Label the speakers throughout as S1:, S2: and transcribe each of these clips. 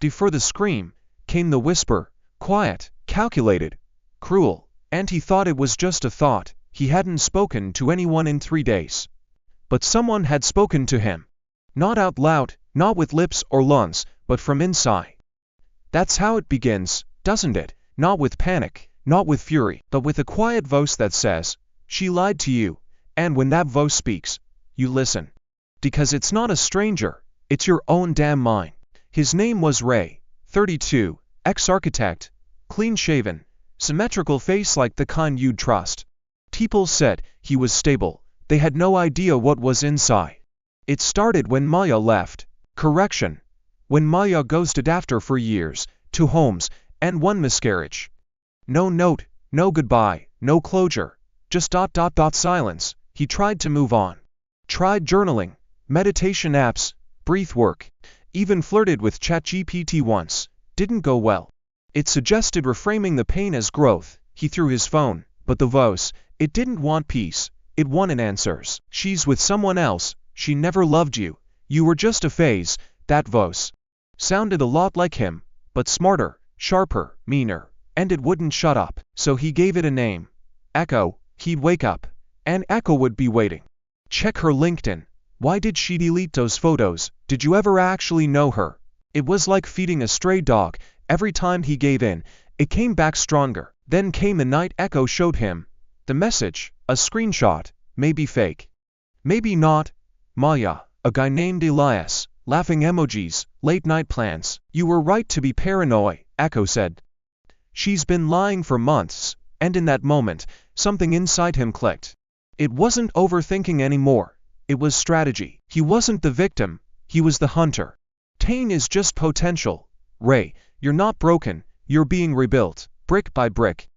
S1: Before the scream, came the whisper, quiet, calculated, cruel, and he thought it was just a thought. He hadn't spoken to anyone in 3 days. But someone had spoken to him. Not out loud, not with lips or lungs, but from inside. That's how it begins, doesn't it? Not with panic, not with fury, but with a quiet voice that says, "She lied to you," and when that voice speaks, you listen. Because it's not a stranger, it's your own damn mind. His name was Ray, 32, ex-architect, clean-shaven, symmetrical face like the kind you'd trust. People said he was stable. They had no idea what was inside. It started when Maya left. Correction. When Maya ghosted after for years, 2 homes, and 1 miscarriage. No note, no goodbye, no closure, just ... silence. He tried to move on. Tried journaling, meditation apps, breath work, even flirted with ChatGPT once. Didn't go well. It suggested reframing the pain as growth. He threw his phone, but the voice, it didn't want peace. It wanted answers. She's with someone else. She never loved you. You were just a phase. That voice sounded a lot like him, but smarter, sharper, meaner, and it wouldn't shut up. So he gave it a name. Echo. He'd wake up, and Echo would be waiting. Check her LinkedIn. Why did she delete those photos? Did you ever actually know her? It was like feeding a stray dog. Every time he gave in, it came back stronger. Then came the night Echo showed him the message, a screenshot, maybe fake, maybe not. Maya, a guy named Elias, laughing emojis, late night plans. You were right to be paranoid, Echo said. She's been lying for months, and in that moment, something inside him clicked. It wasn't overthinking anymore. It was strategy. He wasn't the victim, he was the hunter. Pain is just potential. Ray, you're not broken, you're being rebuilt, brick by brick,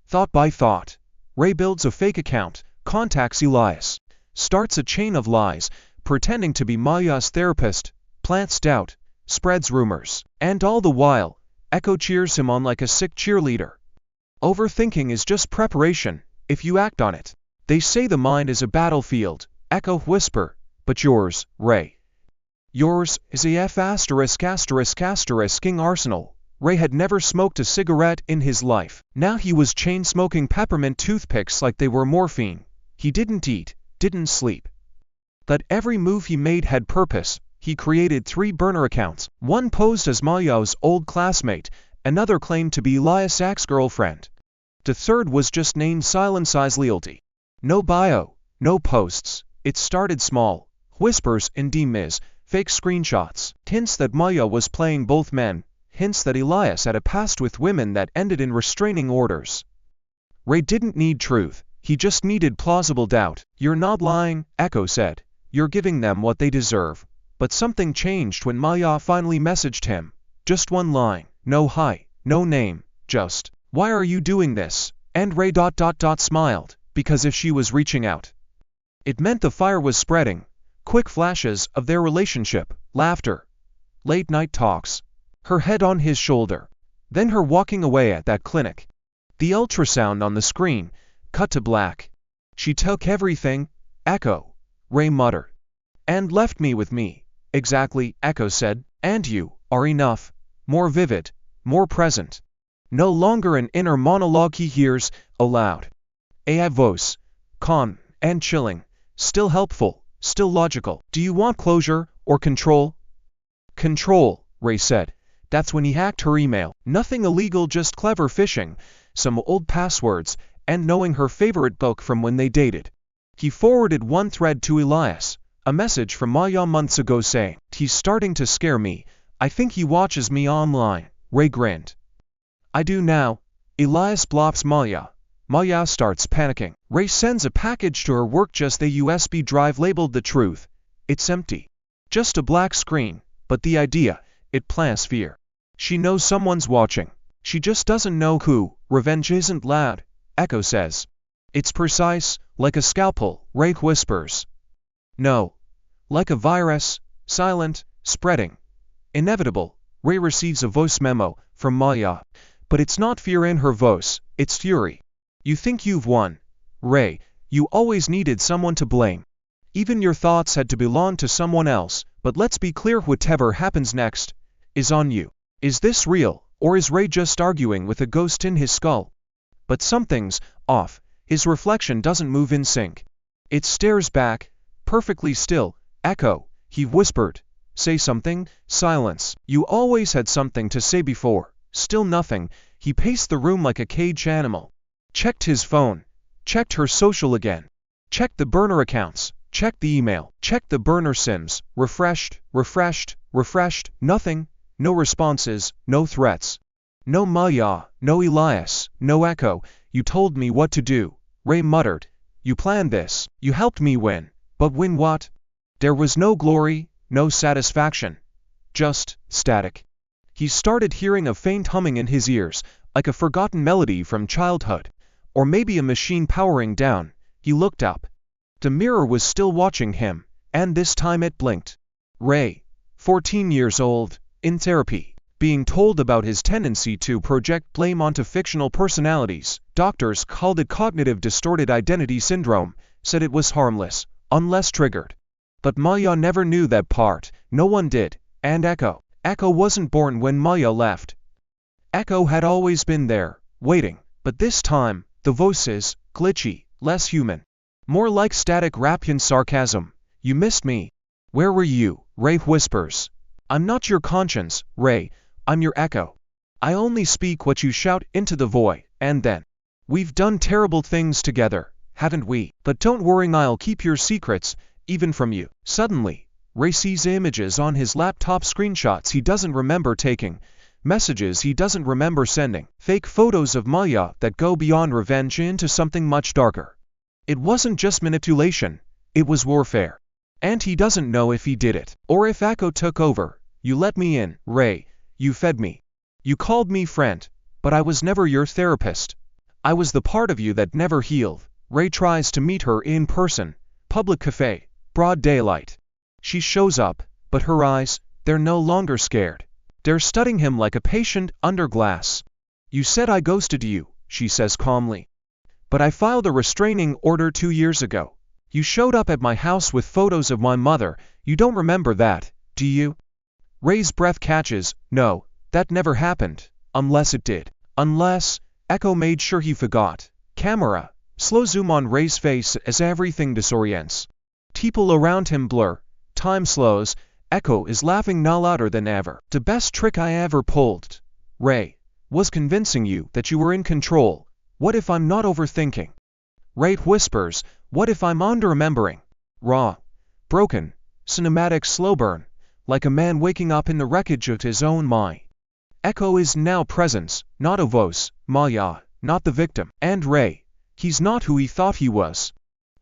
S1: thought by thought. Ray builds a fake account, contacts Elias, starts a chain of lies, pretending to be Maya's therapist, plants doubt, spreads rumors, and all the while, Echo cheers him on like a sick cheerleader. Overthinking is just preparation, if you act on it. They say the mind is a battlefield, Echo whisper, but yours, Ray. Yours is a ******ing arsenal. Ray had never smoked a cigarette in his life. Now he was chain-smoking peppermint toothpicks like they were morphine. He didn't eat, didn't sleep. But every move he made had purpose. He created 3 burner accounts. One posed as Maya's old classmate, another claimed to be Elias' ex-girlfriend. The third was just named Silence Loyalty. No bio, no posts. It started small. Whispers in DMs, fake screenshots, hints that Maya was playing both men, hints that Elias had a past with women that ended in restraining orders. Ray didn't need truth, he just needed plausible doubt. You're not lying, Echo said. You're giving them what they deserve. But something changed when Maya finally messaged him. Just 1 line, no hi, no name, just, why are you doing this? And Ray ... smiled, because if she was reaching out, it meant the fire was spreading. Quick flashes of their relationship, laughter, late night talks, her head on his shoulder, then her walking away at that clinic. The ultrasound on the screen cut to black. She took everything, Echo, Ray muttered, and left me with me. Exactly, Echo said, and you are enough, more vivid, more present. No longer an inner monologue he hears aloud. A voice, calm and chilling, still helpful, still logical. Do you want closure or control? Control, Ray said. That's when he hacked her email. Nothing illegal, just clever phishing, some old passwords, and knowing her favorite book from when they dated. He forwarded 1 thread to Elias, a message from Maya months ago saying, "He's starting to scare me. I think he watches me online." Ray grinned. "I do now." Elias blocks Maya. Maya starts panicking. Ray sends a package to her work, just a USB drive labeled The Truth. It's empty. Just a black screen, but the idea, it plants fear. She knows someone's watching. She just doesn't know who. Revenge isn't loud, Echo says. It's precise, like a scalpel, Ray whispers. No. Like a virus, silent, spreading. Inevitable. Ray receives a voice memo from Maya. But it's not fear in her voice, it's fury. You think you've won. Ray, you always needed someone to blame. Even your thoughts had to belong to someone else, but let's be clear, whatever happens next is on you. Is this real, or is Ray just arguing with a ghost in his skull? But something's off. His reflection doesn't move in sync. It stares back, perfectly still. Echo, he whispered. Say something. Silence. You always had something to say before. Still nothing. He paced the room like a caged animal. Checked his phone. Checked her social again. Checked the burner accounts. Checked the email. Checked the burner sims. Refreshed. Nothing. No responses. No threats. No Maya. No Elias. No Echo. You told me what to do, Ray muttered. You planned this. You helped me win. But win what? There was no glory, no satisfaction. Just static. He started hearing a faint humming in his ears, like a forgotten melody from childhood. Or maybe a machine powering down. He looked up. The mirror was still watching him, and this time it blinked. Ray, 14 years old, in therapy, being told about his tendency to project blame onto fictional personalities. Doctors called it cognitive distorted identity syndrome, said it was harmless, unless triggered. But Maya never knew that part, no one did, and Echo wasn't born when Maya left. Echo had always been there, waiting, but this time, the voice is glitchy, less human. More like static Rappian sarcasm. You missed me. Where were you? Ray whispers. I'm not your conscience, Ray. I'm your echo. I only speak what you shout into the void, and then. We've done terrible things together, haven't we? But don't worry, I'll keep your secrets, even from you. Suddenly, Ray sees images on his laptop, screenshots he doesn't remember taking, messages he doesn't remember sending, fake photos of Maya that go beyond revenge into something much darker. It wasn't just manipulation, it was warfare. And he doesn't know if he did it, or if Echo took over. You let me in, Ray. You fed me. You called me friend, but I was never your therapist. I was the part of you that never healed. Ray tries to meet her in person. Public cafe, broad daylight. She shows up, but her eyes, they're no longer scared. They're studying him like a patient under glass. You said I ghosted you, she says calmly. But I filed a restraining order 2 years ago. You showed up at my house with photos of my mother. You don't remember that, do you? Ray's breath catches. No, that never happened. Unless it did. Unless, Echo made sure he forgot. Camera. Slow zoom on Ray's face as everything disorients. People around him blur. Time slows. Echo is laughing no louder than ever. The best trick I ever pulled, Ray, was convincing you that you were in control. What if I'm not overthinking? Ray whispers. What if I'm under-remembering? Raw. Broken. Cinematic slow burn. Like a man waking up in the wreckage of his own mind. Echo is now presence, not a voice. Maya, not the victim. And Ray. He's not who he thought he was.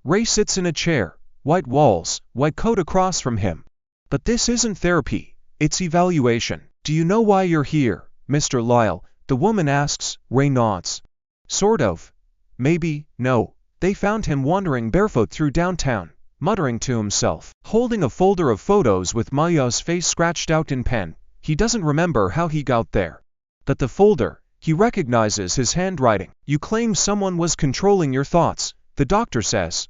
S1: Ray sits in a chair. White walls, white coat across from him. But this isn't therapy. It's evaluation. Do you know why you're here, Mr. Lyle? The woman asks. Ray nods. Sort of. Maybe. No. They found him wandering barefoot through downtown, muttering to himself, holding a folder of photos with Maya's face scratched out in pen. He doesn't remember how he got there. But the folder, he recognizes his handwriting. You claim someone was controlling your thoughts, the doctor says.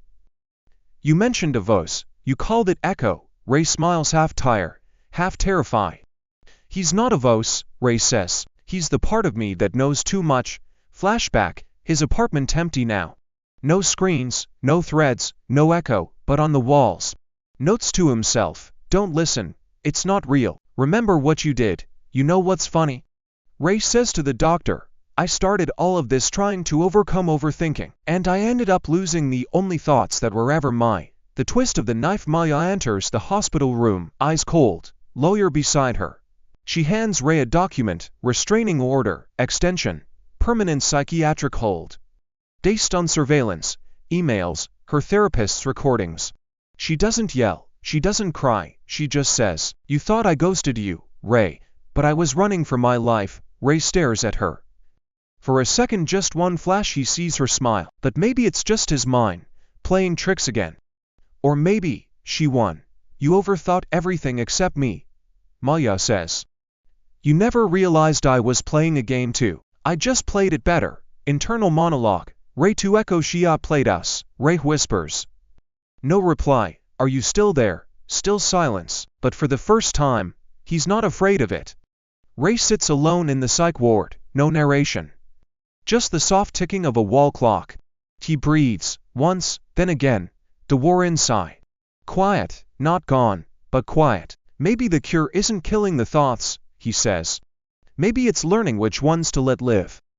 S1: You mentioned a voice. You called it Echo. Ray smiles, half tired, half terrified. He's not a voice, Ray says. He's the part of me that knows too much. Flashback, his apartment empty now. No screens, no threads, no echo, but on the walls. Notes to himself. Don't listen. It's not real. Remember what you did. You know what's funny? Ray says to the doctor, I started all of this trying to overcome overthinking, and I ended up losing the only thoughts that were ever mine. The twist of the knife. Maya enters the hospital room, eyes cold, lawyer beside her. She hands Ray a document, restraining order, extension, permanent psychiatric hold. Based on surveillance, emails, her therapist's recordings. She doesn't yell, she doesn't cry, she just says, You thought I ghosted you, Ray, but I was running for my life. Ray stares at her. For a second, just one flash, he sees her smile. But maybe it's just his mind, playing tricks again. Or maybe, she won. You overthought everything except me, Maya says. You never realized I was playing a game too. I just played it better. Internal monologue. Ray to Echo. She outplayed us. Ray whispers. No reply. Are you still there? Still silence. But for the first time, he's not afraid of it. Ray sits alone in the psych ward, no narration. Just the soft ticking of a wall clock. He breathes, once, then again, the war inside. Quiet, not gone, but quiet. Maybe the cure isn't killing the thoughts, he says. Maybe it's learning which ones to let live.